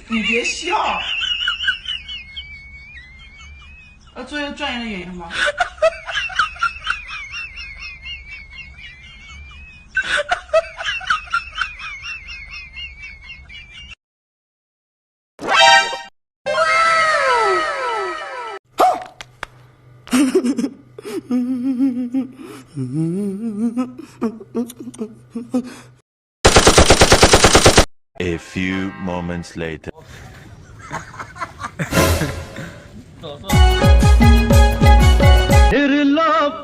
你别笑。做一个专业的演员吧。A few moments later.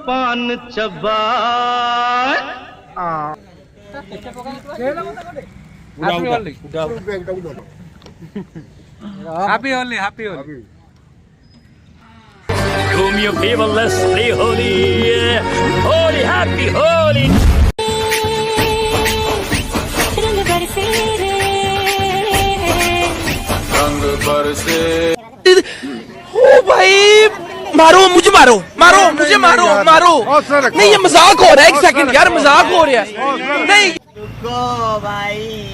पान चबा Happy Holi, happy Holi. Do me a favor, let's play Holi. Holi, happy Holi. ओ भाई मारो मुझे मारो मारो मुझे मारो मारो नहीं ये मजाक हो रहा है एक सेकंड यार मजाक हो रहा है नहीं भाई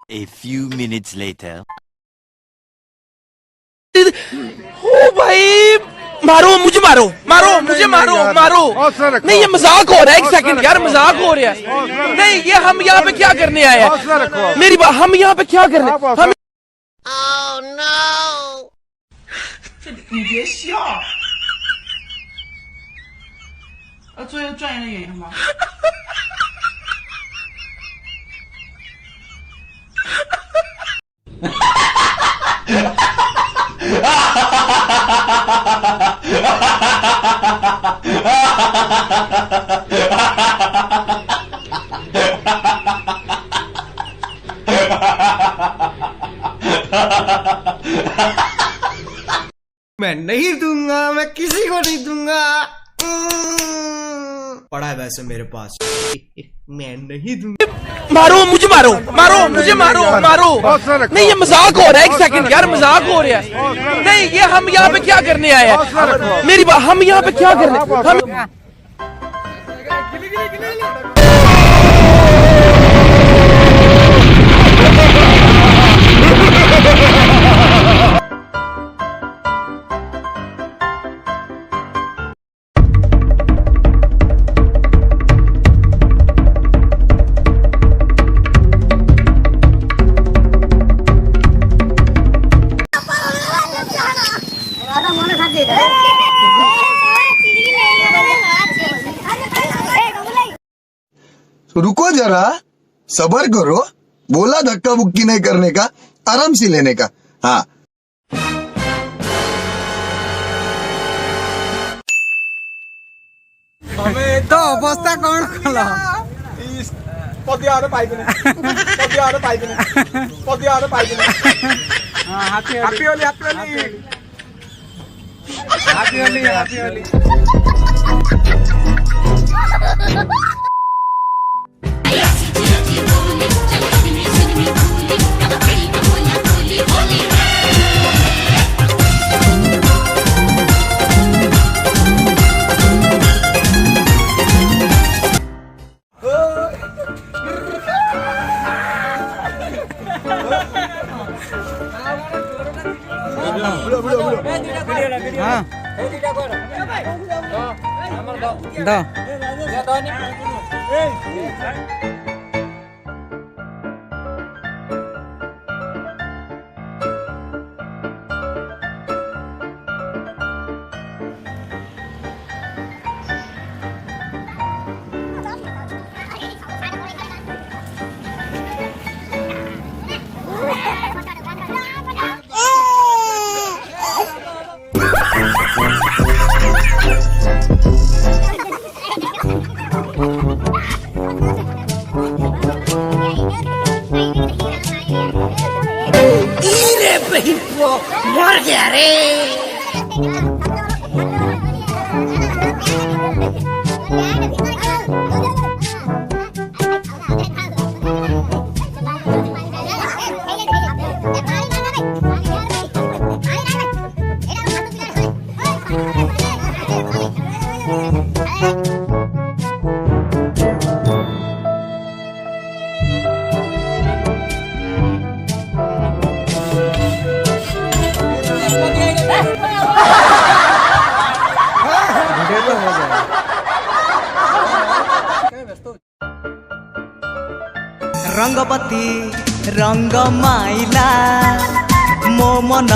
A few minutes later. ओ भाई मारो मुझे मारो मारो मुझे मारो मारो नहीं ये मजाक हो रहा है एक सेकंड यार मजाक हो रहा है नहीं ये हम यहाँ पे क्या करने आए हैं मेरी बात हम यहाँ पे क्या करने हम Oh no！ 你别笑。做一个专业的演员吧。मैं नहीं दूंगा मैं किसी को नहीं दूंगा पड़ा है वैसे मेरे पास मैं नहीं दूंगा मारो मुझे मारो मारो मुझे मारो मारो नहीं ये मजाक हो रहा है एक सेकंड यार मजाक हो रहा है नहीं ये हम यहाँ पे क्या करने आए हैं मेरी बात हम यहाँ पे क्या करने हम रुको जरा सबर करो बोला धक्का बुक्की नहीं करने का आराम से लेने का हाँ तो अवस्था कौन कला Happy Holi, happy Holi. Happy Holi, happy Holi. हाँ दो मर गया रे। रंगपति रंग माइला मो मन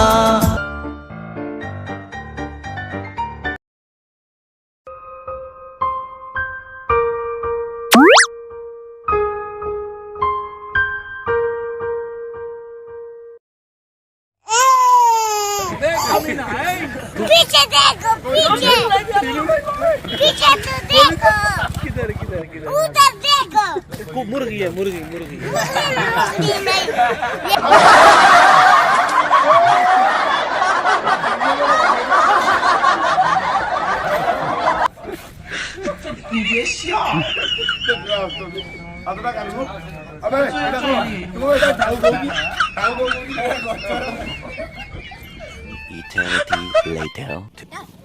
पीछे देखो, पीछे पीछे तो देखो, किधर किधर किधर उधर देखो। मुर्गी है, मुर्गी मुर्गी। मुर्गी नहीं,你别笑。Eternity later.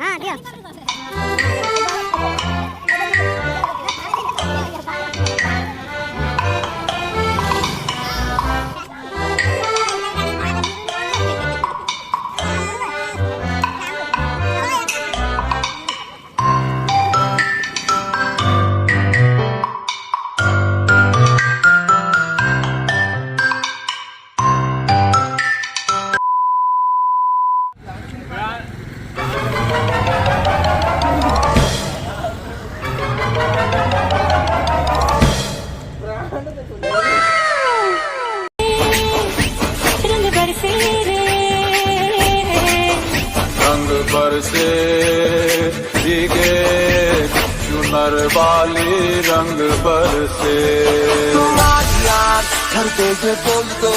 हाँ दिया। रंग बरसे भीगे चुनर वाली रंग बरसे यार घर पे बोल दो